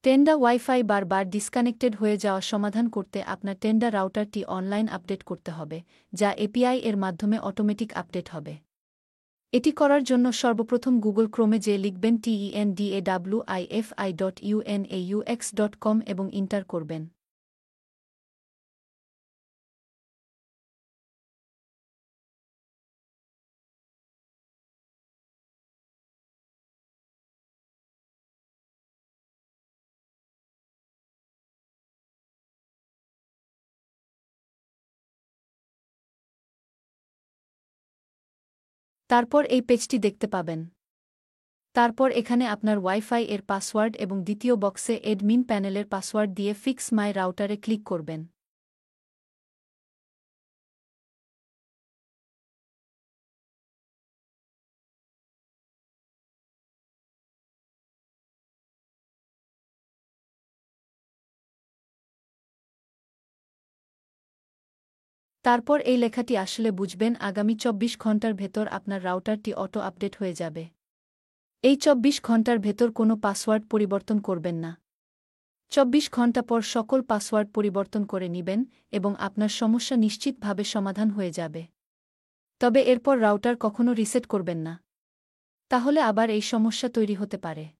Tenda wifi বারবার disconnected হয়ে যাওয়া সমাধান করতে আপনার টেন্ডা রাউটারটি অনলাইন আপডেট করতে হবে, যা এপিআই এর মাধ্যমে অটোমেটিক আপডেট হবে। এটি করার জন্য সর্বপ্রথম গুগল ক্রোমে যে লিখবেন tendawifi.unaux.com এবং ইন্টার করবেন। তারপর এই পেজটি দেখতে পাবেন। তারপর এখানে আপনার ওয়াইফাই এর পাসওয়ার্ড এবং দ্বিতীয় বক্সে অ্যাডমিন প্যানেলের পাসওয়ার্ড দিয়ে ফিক্স মাই রাউটারে ক্লিক করবেন। তারপর এই লেখাটি আসলে বুঝবেন আগামী ২৪ ঘন্টার ভেতর আপনার রাউটারটি অটো আপডেট হয়ে যাবে। এই ২৪ ঘন্টার ভেতর কোনো পাসওয়ার্ড পরিবর্তন করবেন না। ২৪ ঘন্টা পর সকল পাসওয়ার্ড পরিবর্তন করে নিবেন এবং আপনার সমস্যা নিশ্চিতভাবে সমাধান হয়ে যাবে। তবে এরপর রাউটার কখনো রিসেট করবেন না। তাহলে আবার এই সমস্যা তৈরি হতে পারে।